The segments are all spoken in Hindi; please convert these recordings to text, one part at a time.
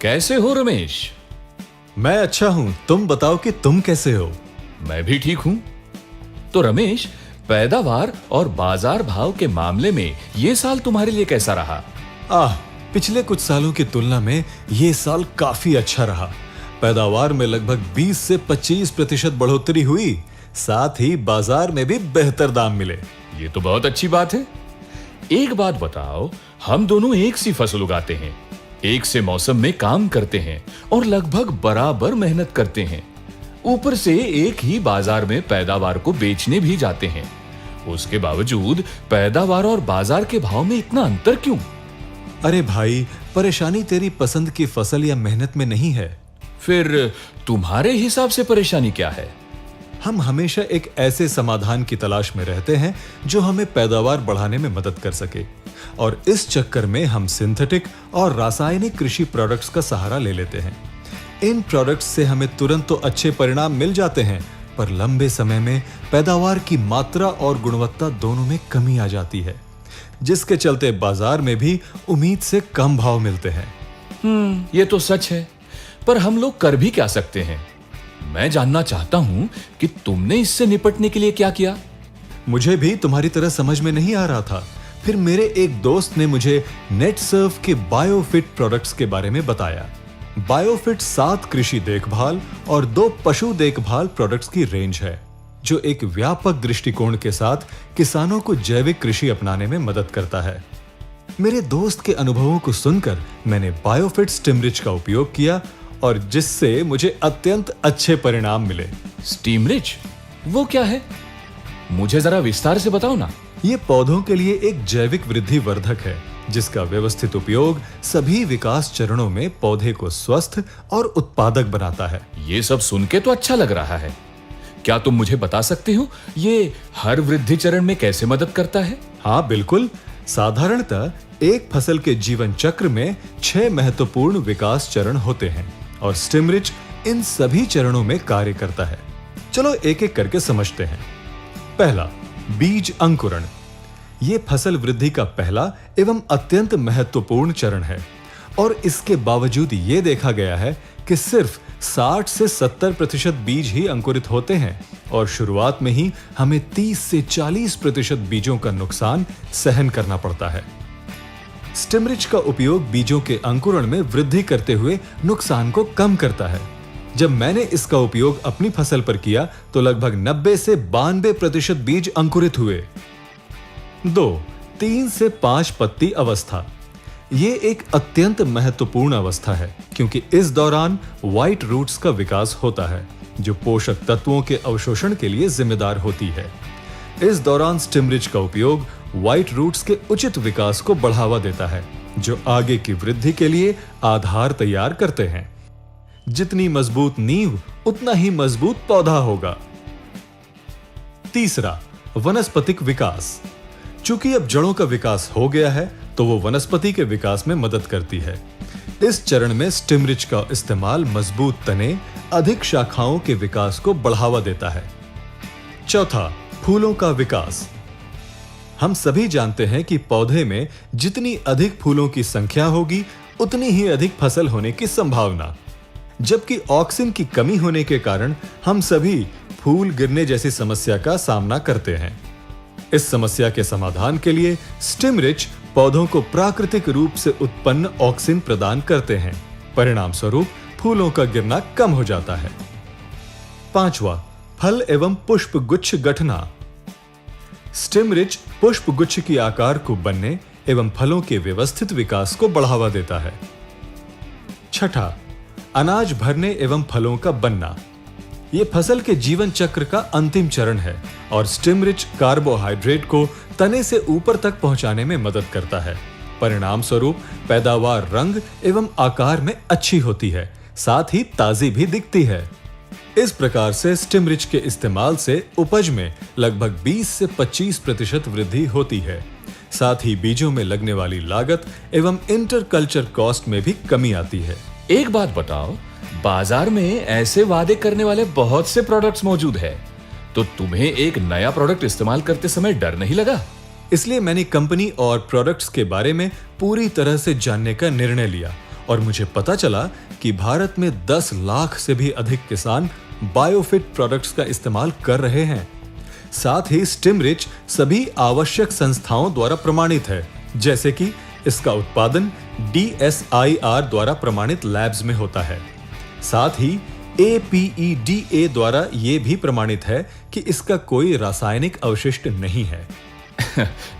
कैसे हो रमेश? मैं अच्छा हूं, तुम बताओ कि तुम कैसे हो? मैं भी ठीक हूं। तो रमेश, पैदावार और बाजार भाव के मामले में ये साल तुम्हारे लिए कैसा रहा? पिछले कुछ सालों की तुलना में ये साल काफी अच्छा रहा। पैदावार में लगभग 20 से 25% बढ़ोतरी हुई, साथ ही बाजार में भी बेहतर दाम मिले। ये तो बहुत अच्छी बात है। एक बात बताओ, हम दोनों एक सी फसल उगाते हैं, एक से मौसम में काम करते हैं और लगभग बराबर मेहनत करते हैं। ऊपर से एक ही बाजार में पैदावार को बेचने भी जाते हैं। उसके बावजूद पैदावार और बाजार के भाव में इतना अंतर क्यों? अरे भाई, परेशानी तेरी पसंद की फसल या मेहनत में नहीं है। फिर तुम्हारे हिसाब से परेशानी क्या है? हम हमेशा एक ऐसे समाधान की तलाश में रहते हैं जो हमें पैदावार बढ़ाने में मदद कर सके, और इस चक्कर में हम सिंथेटिक और रासायनिक कृषि प्रोडक्ट्स का सहारा ले लेते हैं। इन प्रोडक्ट्स से हमें तुरंत तो अच्छे परिणाम मिल जाते हैं, पर लंबे समय में पैदावार की मात्रा और गुणवत्ता दोनों में कमी आ जाती है, जिसके चलते बाजार में भी उम्मीद से कम भाव मिलते हैं। ये तो सच है, पर हम लोग कर भी क्या सकते हैं? मैं जानना चाहता हूं कि तुमने इससे निपटने के लिए क्या किया? मुझे भी तुम्हारी तरह समझ में नहीं आ रहा था। फिर मेरे एक दोस्त ने मुझे नेटसर्व के बायोफिट प्रोडक्ट्स के बारे में बताया। बायोफिट 7 कृषि देखभाल और 2 पशु देखभाल प्रोडक्ट्स की रेंज है, जो एक व्यापक दृष्टिकोण के साथ किसानों को जैविक कृषि अपनाने में मदद करता है। मेरे दोस्त के अनुभवों को सुनकर मैंने बायोफिट स्टिमरिच का उपयोग किया, और जिससे मुझे अत्यंत अच्छे परिणाम मिले। स्टीमरिच? वो क्या है? मुझे जरा विस्तार से बताओ ना। ये पौधों के लिए एक जैविक वृद्धि वर्धक है, जिसका व्यवस्थित उपयोग सभी विकास चरणों में पौधे को स्वस्थ और उत्पादक बनाता है। ये सब सुन के तो अच्छा लग रहा है। क्या तुम मुझे बता सकते हो ये हर वृद्धि चरण में कैसे मदद करता है? हाँ बिल्कुल। साधारणतः एक फसल के जीवन चक्र में 6 महत्वपूर्ण विकास चरण होते हैं, और स्टिमरिच इन सभी चरणों में कार्य करता है। चलो एक एक करके समझते हैं। पहला, बीज अंकुरण। यह फसल वृद्धि का पहला एवं अत्यंत महत्वपूर्ण चरण है, और इसके बावजूद यह देखा गया है कि सिर्फ 60 से 70% बीज ही अंकुरित होते हैं, और शुरुआत में ही हमें 30 से 40% बीजों का नुकसान सहन करना पड़ता है। स्टिमरिच का उपयोग बीजों के अंकुरण में वृद्धि करते हुए नुकसान को कम करता है। जब मैंने इसका उपयोग अपनी फसल पर किया तो लगभग 90 से 92% बीज अंकुरित हुए। 2. 3 से 5 पत्ती अवस्था। ये एक अत्यंत महत्वपूर्ण अवस्था है, क्योंकि इस दौरान व्हाइट रूट्स का विकास होता है, जो पोषक तत्वों के अवशोषण के लिए जिम्मेदार होती है। इस दौरान स्टिमरिच का उपयोग व्हाइट रूट्स के उचित विकास को बढ़ावा देता है, जो आगे की वृद्धि के लिए आधार तैयार करते हैं। जितनी मजबूत नींव, उतना ही मजबूत पौधा होगा। तीसरा, वनस्पतिक विकास। चूंकि अब जड़ों का विकास हो गया है, तो वो वनस्पति के विकास में मदद करती है। इस चरण में स्टिमरिच का इस्तेमाल मजबूत तने, अधिक शाखाओं के विकास को बढ़ावा देता है। चौथा, फूलों का विकास। हम सभी जानते हैं कि पौधे में जितनी अधिक फूलों की संख्या होगी, उतनी ही अधिक फसल होने की संभावना। जबकि ऑक्सीजन की कमी होने के कारण हम सभी फूल गिरने जैसी समस्या का सामना करते हैं। इस समस्या के समाधान के लिए स्टिमरिच पौधों को प्राकृतिक रूप से उत्पन्न ऑक्सीजन प्रदान करते हैं। परिणाम स्वरूप फूलों का गिरना कम हो जाता है। पांचवा, फल एवं पुष्प गुच्छ गठना। स्टिमरिच पुष्प गुच्छ की आकार को बनने एवं फलों के व्यवस्थित विकास को बढ़ावा देता है। छठा, अनाज भरने एवं फलों का बनना। यह फसल के जीवन चक्र का अंतिम चरण है, और स्टिमरिच कार्बोहाइड्रेट को तने से ऊपर तक पहुंचाने में मदद करता है। परिणाम स्वरूप पैदावार रंग एवं आकार में अच्छी होती है, साथ ही ताजी भी दिखती है। इस प्रकार से स्टिमरिच के इस्तेमाल से उपज में लगभग 20 से 25% वृद्धि होती है। साथ ही बीजों में लगने वाली लागत एवं इंटरकल्चर कॉस्ट में भी कमी आती है। एक बात बताओ, बाजार में ऐसे वादे करने वाले बहुत से प्रोडक्ट्स मौजूद है, तो तुम्हें एक नया प्रोडक्ट इस्तेमाल करते समय डर नहीं लगा? इसलिए मैंने कंपनी और प्रोडक्ट्स के बारे में पूरी तरह से जानने का निर्णय लिया और मुझे पता चला कि भारत में 10 लाख से भी अधिक किसान बायोफिट प्रोडक्ट्स का इस्तेमाल कर रहे हैं। साथ ही स्टिमरिच सभी आवश्यक संस्थाओं द्वारा प्रमाणित है, जैसे कि इसका उत्पादन DSIR द्वारा प्रमाणित लैब्स में होता है। साथ ही APEDA द्वारा यह भी प्रमाणित है कि इसका कोई रासायनिक अवशिष्ट नहीं है।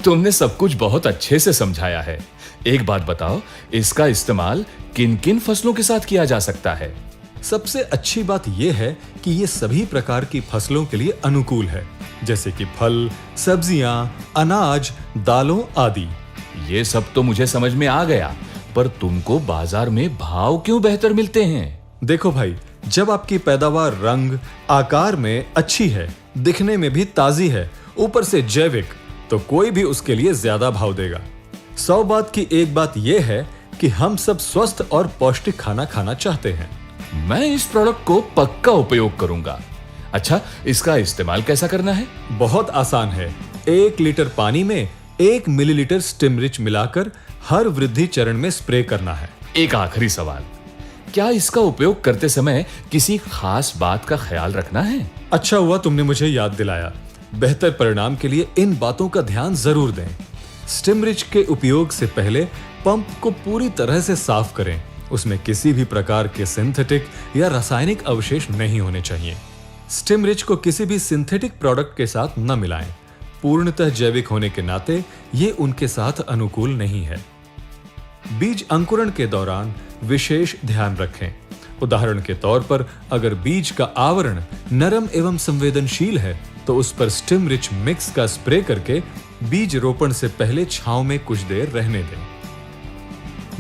तुमने सब कुछ बहुत अच्छे से समझाया है। एक बात बताओ, इसका इस्तेमाल किन किन फसलों के साथ किया जा सकता है? सबसे अच्छी बात यह है कि ये सभी प्रकार की फसलों के लिए अनुकूल है, जैसे कि फल, सब्जियां, अनाज, दालों आदि। ये सब तो मुझे समझ में आ गया, पर तुमको बाजार में भाव क्यों बेहतर मिलते हैं? देखो भाई, जब आपकी पैदावार रंग, आकार में अच्छी है, दिखने में भी ताजी है, ऊपर से जैविक, तो कोई भी उसके लिए ज्यादा भाव देगा। 100 बात की एक बात यह है कि हम सब स्वस्थ और पौष्टिक खाना खाना चाहते हैं। मैं इस प्रोडक्ट को पक्का उपयोग करूंगा। अच्छा, इसका इस्तेमाल कैसा करना है? बहुत आसान है। 1 लीटर पानी में 1 मिलीलीटर स्टिमरिच मिलाकर हर वृद्धि चरण में स्प्रे करना है। एक आखिरी सवाल, क्या इसका उपयोग करते समय किसी खास बात का ख्याल रखना है? अच्छा हुआ तुमने मुझे याद दिलाया। बेहतर परिणाम के लिए इन बातों का ध्यान जरूर दें। स्टिमरिच के उपयोग से पहले पंप को पूरी तरह से साफ करें। उसमें किसी भी प्रकार के सिंथेटिक या रासायनिक अवशेष नहीं होने चाहिए। स्टिमरिच को किसी भी सिंथेटिक प्रोडक्ट के साथ न मिलाएं। पूर्णतः जैविक होने के नाते ये उनके साथ अनुकूल नहीं है। बीज अंकुरण के दौरान विशेष ध्यान रखें। उदाहरण के तौर पर अगर बीज का आवरण नरम एवं संवेदनशील है तो उस पर स्टिमरिच मिक्स का स्प्रे करके बीज रोपण से पहले छांव में कुछ देर रहने दें।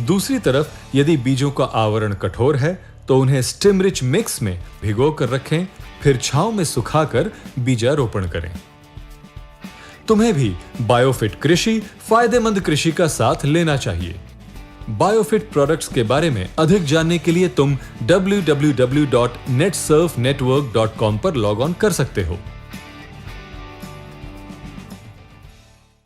दूसरी तरफ यदि बीजों का आवरण कठोर है तो उन्हें स्टिमरिच मिक्स में भिगो कर रखें, फिर छांव में सुखाकर बीजारोपण करें। तुम्हें भी बायोफिट कृषि फायदेमंद कृषि का साथ लेना चाहिए। बायोफिट प्रोडक्ट्स के बारे में अधिक जानने के लिए तुम www.netsurfnetwork.com पर लॉग ऑन कर सकते हो।